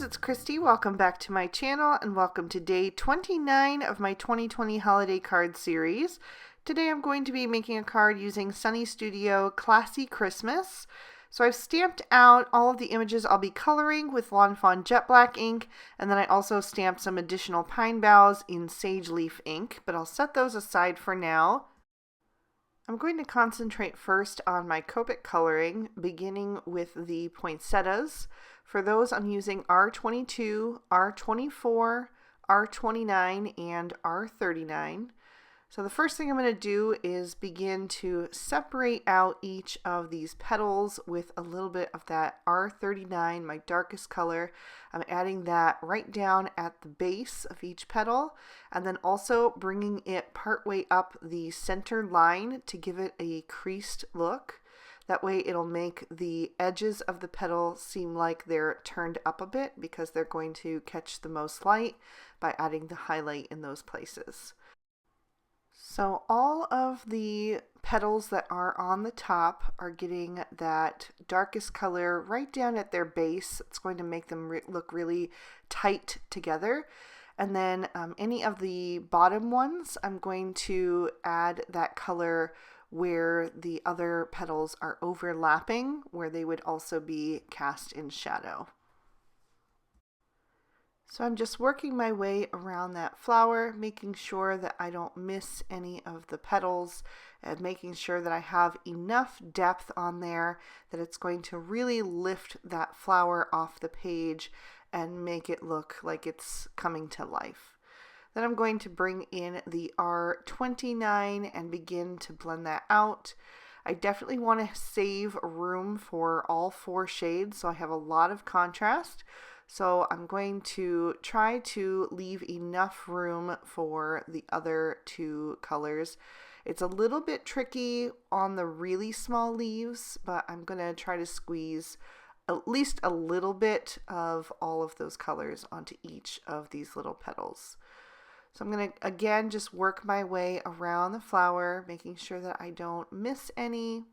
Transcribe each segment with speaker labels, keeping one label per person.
Speaker 1: friends, it's Christy. Welcome back to my channel and welcome to day 29 of my 2020 holiday card series. Today I'm going to be making a card using Sunny Studio Classy Christmas. So I've stamped out all of the images I'll be coloring with Lawn Fawn Jet Black ink, and then I also stamped some additional pine boughs in sage leaf ink, but I'll set those aside for now. I'm going to concentrate first on my Copic coloring, beginning with the poinsettias. For those, I'm using R22, R24, R29, and R39. So the first thing I'm going to do is begin to separate out each of these petals with a little bit of that R39, my darkest color. I'm adding that right down at the base of each petal, and then also bringing it partway up the center line to give it a creased look. That way it'll make the edges of the petal seem like they're turned up a bit because they're going to catch the most light by adding the highlight in those places. So all of the petals that are on the top are getting that darkest color right down at their base. It's going to make them look really tight together. And then any of the bottom ones, I'm going to add that color where the other petals are overlapping, where they would also be cast in shadow. So I'm just working my way around that flower, making sure that I don't miss any of the petals and making sure that I have enough depth on there that it's going to really lift that flower off the page and make it look like it's coming to life. Then I'm going to bring in the R29 and begin to blend that out. I definitely want to save room for all four shades, so I have a lot of contrast. So I'm going to try to leave enough room for the other two colors. It's a little bit tricky on the really small leaves, but I'm going to try to squeeze at least a little bit of all of those colors onto each of these little petals. So I'm going to, again, just work my way around the flower, making sure that I don't miss any.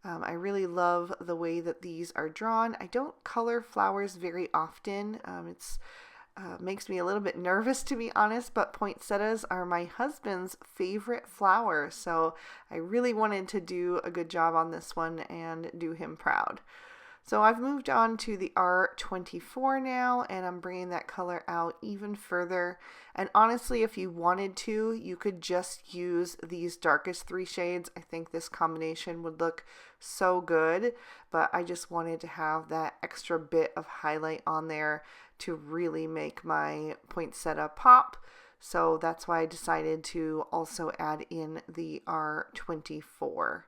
Speaker 1: I really love the way that these are drawn. I don't color flowers very often. It's makes me a little bit nervous, to be honest, but poinsettias are my husband's favorite flower, so I really wanted to do a good job on this one and do him proud. So I've moved on to the R24 now, and I'm bringing that color out even further. And honestly, if you wanted to, you could just use these darkest three shades. I think this combination would look so good, but I just wanted to have that extra bit of highlight on there to really make my poinsettia pop. So that's why I decided to also add in the R24.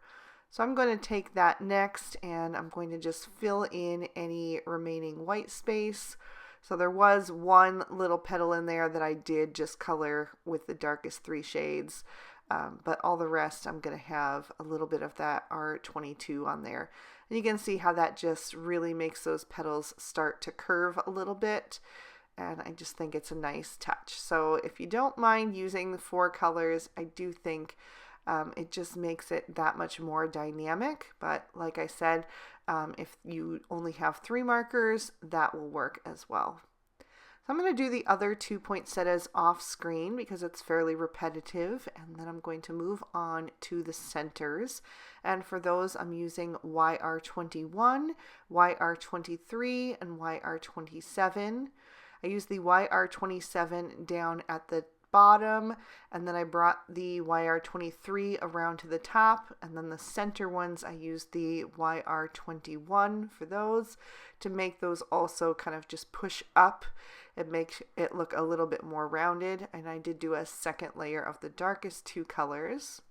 Speaker 1: So I'm going to take that next and I'm going to just fill in any remaining white space. So there was one little petal in there that I did just color with the darkest three shades, but all the rest I'm going to have a little bit of that R22 on there. And you can see how that just really makes those petals start to curve a little bit. And I just think it's a nice touch. So if you don't mind using the four colors, I do think it just makes it that much more dynamic. But like I said, if you only have three markers, that will work as well. So I'm going to do the other two poinsettias off screen because it's fairly repetitive, and then I'm going to move on to the centers. And for those, I'm using YR21, YR23, and YR27. I use the YR27 down at the bottom, and then I brought the YR23 around to the top, and then the center ones I used the YR21 for those to make those also kind of just push up and make it look a little bit more rounded. And I did do a second layer of the darkest two colors.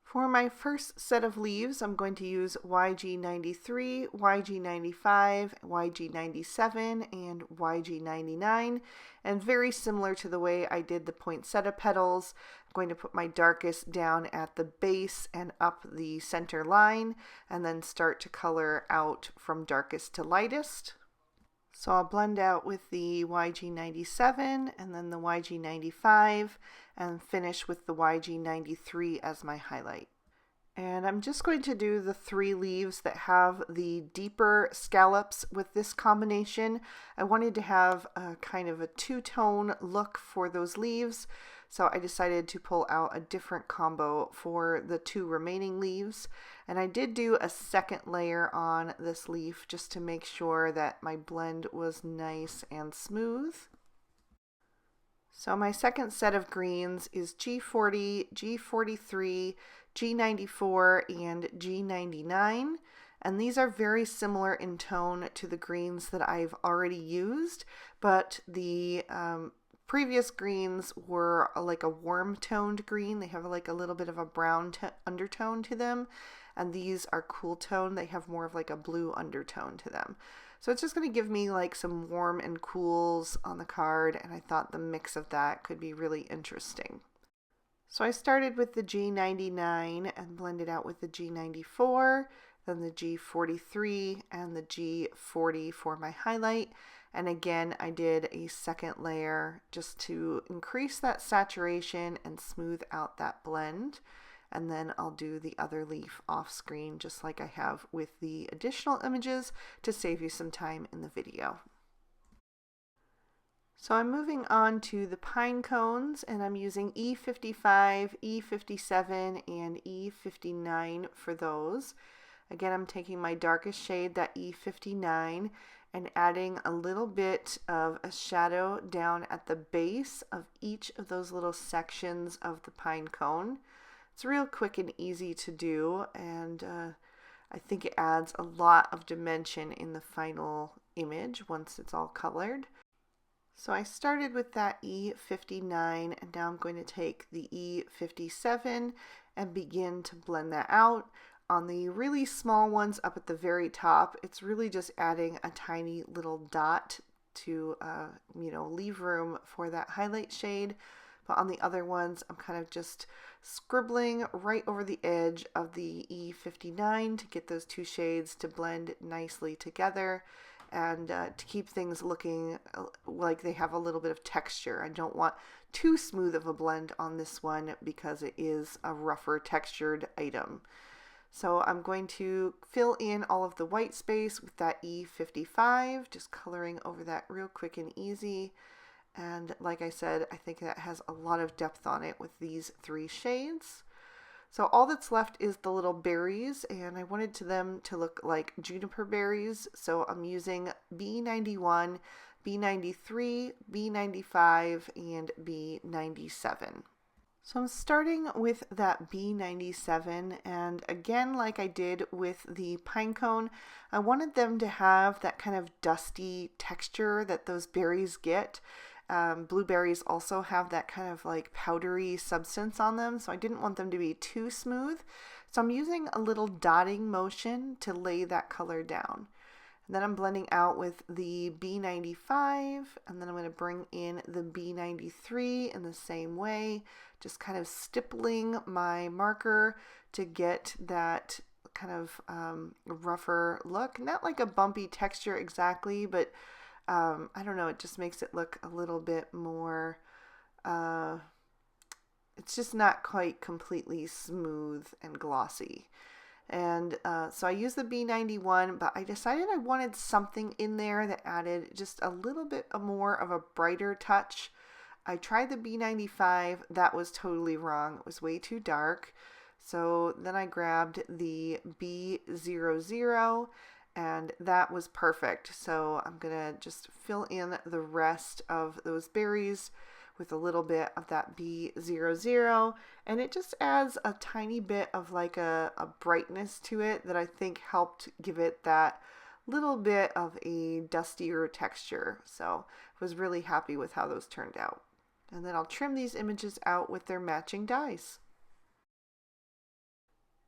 Speaker 1: For my first set of leaves, I'm going to use YG93, YG95, YG97, and YG99. And very similar to the way I did the poinsettia petals, I'm going to put my darkest down at the base and up the center line, and then start to color out from darkest to lightest. So I'll blend out with the YG97 and then the YG95 and finish with the YG93 as my highlight. And I'm just going to do the 3 leaves that have the deeper scallops with this combination. I wanted to have a kind of a 2-tone look for those leaves, so I decided to pull out a different combo for the 2 remaining leaves. And I did do a second layer on this leaf just to make sure that my blend was nice and smooth. So my second set of greens is G40, G43, G94, and G99. And these are very similar in tone to the greens that I've already used, but the previous greens were like a warm toned green. They have like a little bit of a brown undertone to them, and these are cool tone. They have more of like a blue undertone to them. So it's just going to give me like some warm and cools on the card, and I thought the mix of that could be really interesting. So I started with the G99 and blended out with the G94, then the G43 and the G40 for my highlight. And again, I did a second layer just to increase that saturation and smooth out that blend. And then I'll do the other leaf off screen just like I have with the additional images to save you some time in the video. So I'm moving on to the pine cones, and I'm using E55, E57, and E59 for those. Again, I'm taking my darkest shade, that E59, and adding a little bit of a shadow down at the base of each of those little sections of the pine cone. It's real quick and easy to do, and I think it adds a lot of dimension in the final image once it's all colored. So I started with that E59, and now I'm going to take the E57 and begin to blend that out. On the really small ones up at the very top, it's really just adding a tiny little dot to leave room for that highlight shade. But on the other ones, I'm kind of just scribbling right over the edge of the E59 to get those 2 shades to blend nicely together, and to keep things looking like they have a little bit of texture. I don't want too smooth of a blend on this one because it is a rougher textured item. So I'm going to fill in all of the white space with that E55, just coloring over that real quick and easy. And like I said, I think that has a lot of depth on it with these 3 shades. So all that's left is the little berries, and I wanted them to look like juniper berries. So I'm using B91, B93, B95, and B97. So I'm starting with that B97, and again, like I did with the pine cone, I wanted them to have that kind of dusty texture that those berries get. Blueberries also have that kind of like powdery substance on them, so I didn't want them to be too smooth. So I'm using a little dotting motion to lay that color down. And then I'm blending out with the B95, and then I'm going to bring in the B93 in the same way, just kind of stippling my marker to get that kind of rougher look. Not like a bumpy texture exactly, but I don't know, it just makes it look a little bit more, it's just not quite completely smooth and glossy. And so I used the B91, but I decided I wanted something in there that added just a little bit more of a brighter touch. I tried the B95, that was totally wrong. It was way too dark. So then I grabbed the B00, and that was perfect. So I'm gonna just fill in the rest of those berries with a little bit of that B00, and it just adds a tiny bit of like a brightness to it that I think helped give it that little bit of a dustier texture. So I was really happy with how those turned out. And then I'll trim these images out with their matching dies.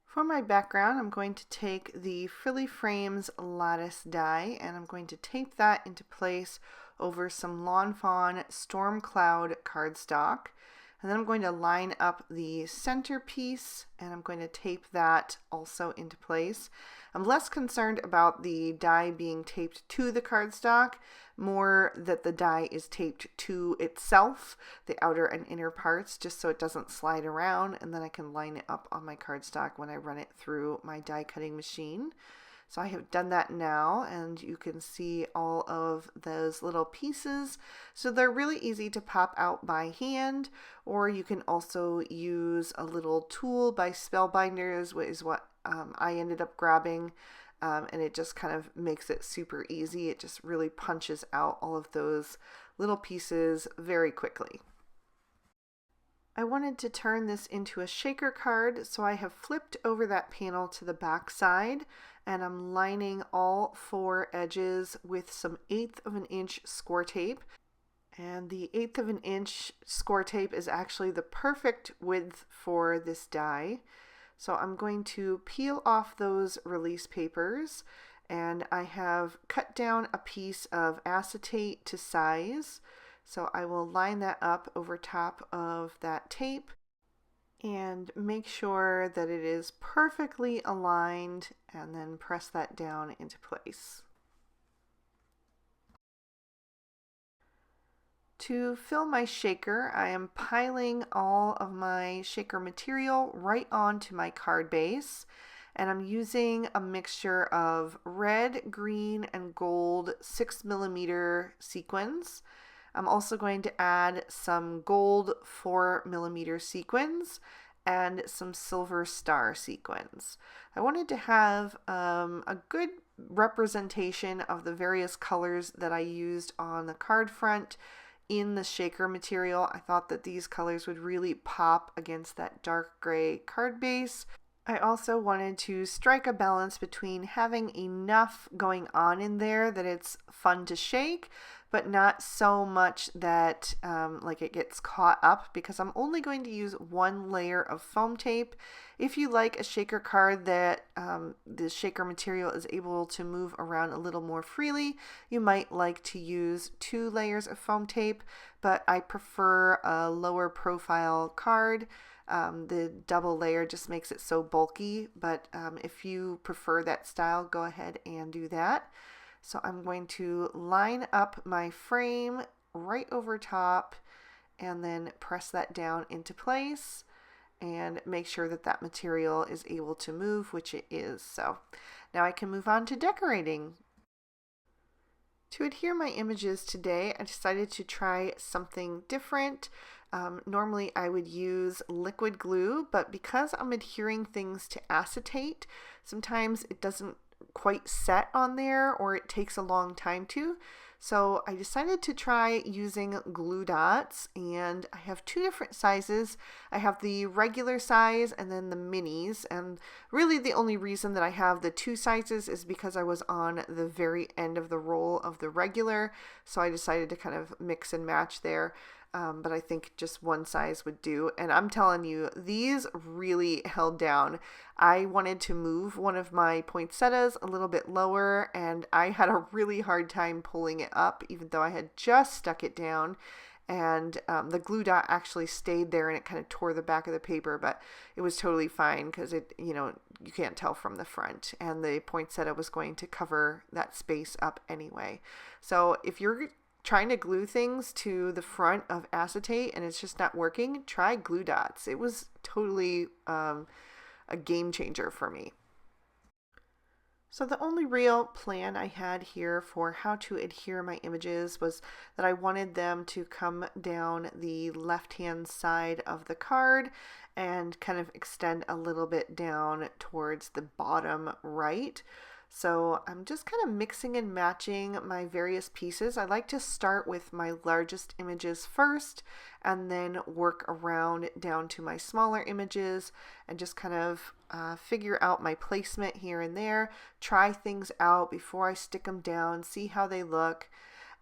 Speaker 1: For my background, I'm going to take the Frilly Frames lattice die, and I'm going to tape that into place over some Lawn Fawn Storm Cloud cardstock. And then I'm going to line up the centerpiece, and I'm going to tape that also into place. I'm less concerned about the die being taped to the cardstock, more that the die is taped to itself, the outer and inner parts, just so it doesn't slide around, and then I can line it up on my cardstock when I run it through my die cutting machine. So I have done that now, and you can see all of those little pieces. So they're really easy to pop out by hand, or you can also use a little tool by Spellbinders, which is what I ended up grabbing, and it just kind of makes it super easy. It just really punches out all of those little pieces very quickly. I wanted to turn this into a shaker card, so I have flipped over that panel to the back side, and I'm lining all 4 edges with some 1/8 of an inch score tape. And the 1/8 of an inch score tape is actually the perfect width for this die. So I'm going to peel off those release papers, and I have cut down a piece of acetate to size. So I will line that up over top of that tape and make sure that it is perfectly aligned, and then press that down into place. To fill my shaker, I am piling all of my shaker material right onto my card base, and I'm using a mixture of red, green, and gold 6mm sequins. I'm also going to add some gold 4mm sequins and some silver star sequins. I wanted to have a good representation of the various colors that I used on the card front in the shaker material. I thought that these colors would really pop against that dark gray card base. I also wanted to strike a balance between having enough going on in there that it's fun to shake, but not so much that like it gets caught up, because I'm only going to use 1 layer of foam tape. If you like a shaker card that the shaker material is able to move around a little more freely, you might like to use 2 layers of foam tape, but I prefer a lower profile card. The double layer just makes it so bulky, but if you prefer that style, go ahead and do that. So I'm going to line up my frame right over top and then press that down into place and make sure that that material is able to move, which it is. So now I can move on to decorating. To adhere my images today, I decided to try something different. Normally I would use liquid glue, but because I'm adhering things to acetate, sometimes it doesn't quite set on there, or it takes a long time to. So I decided to try using glue dots, and I have 2 different sizes. I have the regular size and then the minis, and really the only reason that I have the 2 sizes is because I was on the very end of the roll of the regular, so I decided to kind of mix and match there. But I think just 1 size would do. And I'm telling you, these really held down. I wanted to move one of my poinsettias a little bit lower, and I had a really hard time pulling it up, even though I had just stuck it down. And the glue dot actually stayed there, and it kind of tore the back of the paper, but it was totally fine because it, you can't tell from the front, and the poinsettia was going to cover that space up anyway. So if you're trying to glue things to the front of acetate and it's just not working, try glue dots. It was totally a game changer for me. So the only real plan I had here for how to adhere my images was that I wanted them to come down the left-hand side of the card and kind of extend a little bit down towards the bottom right. So I'm just kind of mixing and matching my various pieces. I like to start with my largest images first and then work around down to my smaller images and just kind of figure out my placement here and there, try things out before I stick them down, see how they look.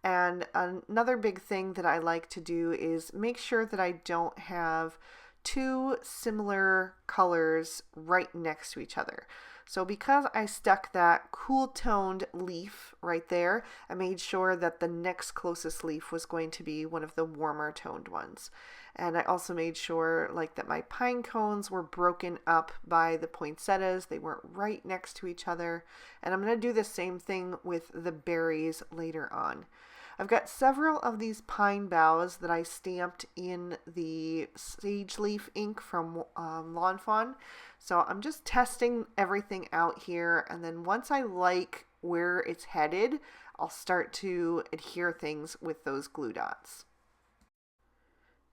Speaker 1: And another big thing that I like to do is make sure that I don't have 2 similar colors right next to each other. So because I stuck that cool toned leaf right there, I made sure that the next closest leaf was going to be one of the warmer toned ones. And I also made sure like that my pine cones were broken up by the poinsettias. They weren't right next to each other. And I'm going to do the same thing with the berries later on. I've got several of these pine boughs that I stamped in the sage leaf ink from Lawn Fawn. So I'm just testing everything out here, and then once I like where it's headed, I'll start to adhere things with those glue dots.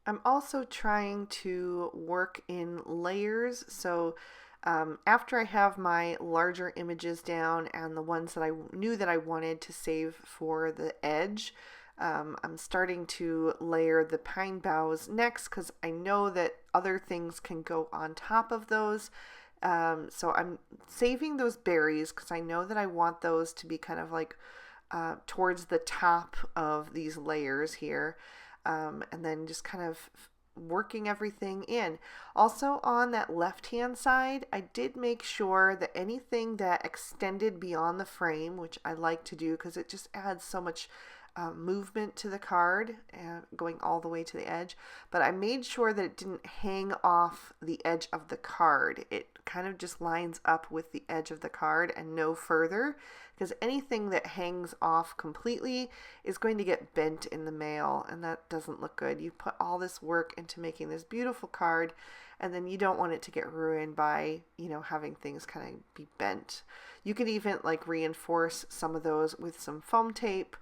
Speaker 1: I'm also trying to work in layers, so after I have my larger images down and the ones that I knew that I wanted to save for the edge, I'm starting to layer the pine boughs next because I know that other things can go on top of those. So I'm saving those berries because I know that I want those to be kind of like towards the top of these layers here. And then just kind of working everything in. Also on that left hand side, I did make sure that anything that extended beyond the frame, which I like to do because it just adds so much movement to the card going all the way to the edge, but I made sure that it didn't hang off the edge of the card. It kind of just lines up with the edge of the card and no further, because anything that hangs off completely is going to get bent in the mail, and that doesn't look good. You put all this work into making this beautiful card, and then you don't want it to get ruined by, having things kind of be bent. You could even like reinforce some of those with some foam tape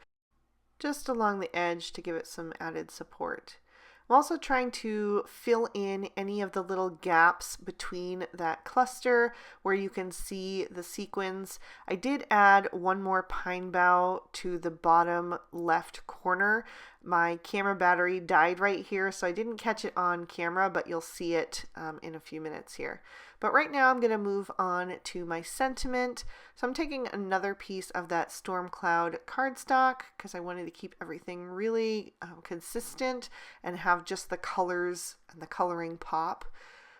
Speaker 1: just along the edge to give it some added support. I'm also trying to fill in any of the little gaps between that cluster where you can see the sequins. I did add one more pine bough to the bottom left corner. My camera battery died right here, so I didn't catch it on camera, but you'll see it in a few minutes here. But right now I'm going to move on to my sentiment. So I'm taking another piece of that storm cloud cardstock because I wanted to keep everything really consistent and have just the colors and the coloring pop.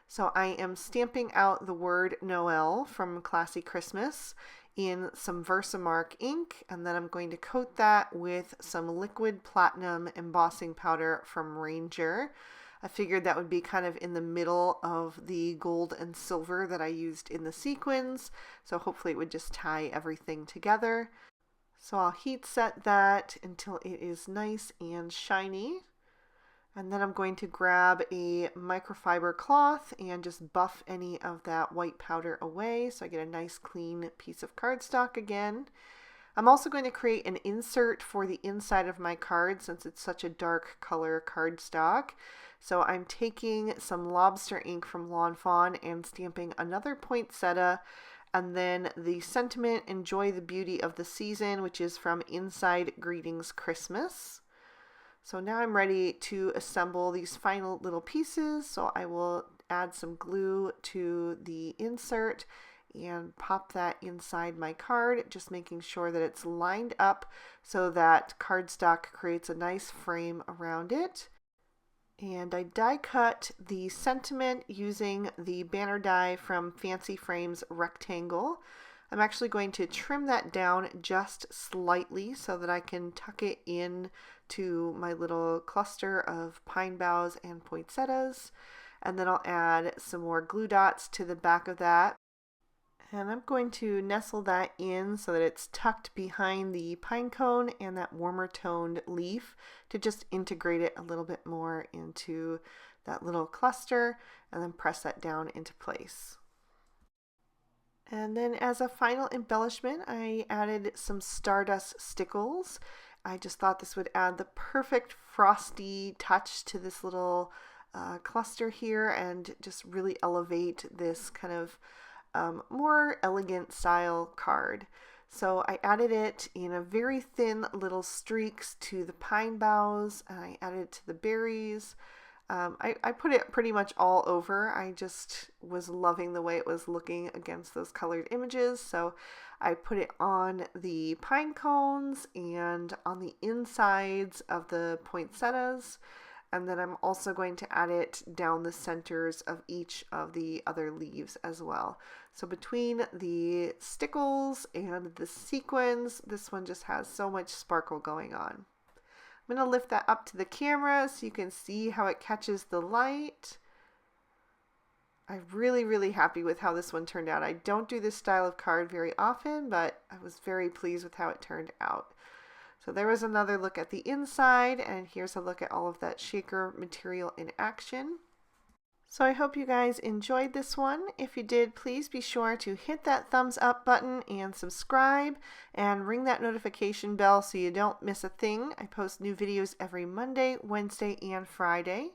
Speaker 1: So I am stamping out the word Noel from Classy Christmas in some Versamark ink, and then I'm going to coat that with some liquid platinum embossing powder from Ranger. I figured that would be kind of in the middle of the gold and silver that I used in the sequins, so hopefully it would just tie everything together. So I'll heat set that until it is nice and shiny. And then I'm going to grab a microfiber cloth and just buff any of that white powder away so I get a nice clean piece of cardstock again. I'm also going to create an insert for the inside of my card since it's such a dark color cardstock. So I'm taking some lobster ink from Lawn Fawn and stamping another poinsettia, and then the sentiment, enjoy the beauty of the season, which is from Inside Greetings Christmas. So now I'm ready to assemble these final little pieces. So I will add some glue to the insert and pop that inside my card, just making sure that it's lined up so that cardstock creates a nice frame around it. And I die cut the sentiment using the banner die from Fancy Frames Rectangle. I'm actually going to trim that down just slightly so that I can tuck it in to my little cluster of pine boughs and poinsettias. And then I'll add some more glue dots to the back of that. And I'm going to nestle that in so that it's tucked behind the pine cone and that warmer toned leaf to just integrate it a little bit more into that little cluster, and then press that down into place. And then as a final embellishment, I added some stardust stickles. I just thought this would add the perfect frosty touch to this little cluster here and just really elevate this kind of more elegant style card. So I added it in a very thin little streaks to the pine boughs, and I added it to the berries. I put it pretty much all over. I just was loving the way it was looking against those colored images. So I put it on the pine cones and on the insides of the poinsettias. And then I'm also going to add it down the centers of each of the other leaves as well. So between the stickles and the sequins, this one just has so much sparkle going on. I'm going to lift that up to the camera so you can see how it catches the light. I'm really happy with how this one turned out. I don't do this style of card very often, but I was very pleased with how it turned out. So there was another look at the inside, and here's a look at all of that shaker material in action. So I hope you guys enjoyed this one. If you did, please be sure to hit that thumbs up button and subscribe and ring that notification bell so you don't miss a thing. I post new videos every Monday, Wednesday, and Friday.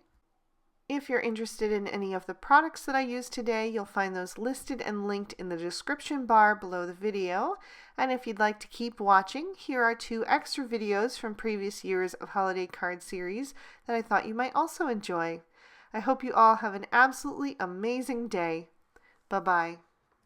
Speaker 1: If you're interested in any of the products that I used today, you'll find those listed and linked in the description bar below the video. And if you'd like to keep watching, here are 2 extra videos from previous years of holiday card series that I thought you might also enjoy. I hope you all have an absolutely amazing day. Bye-bye.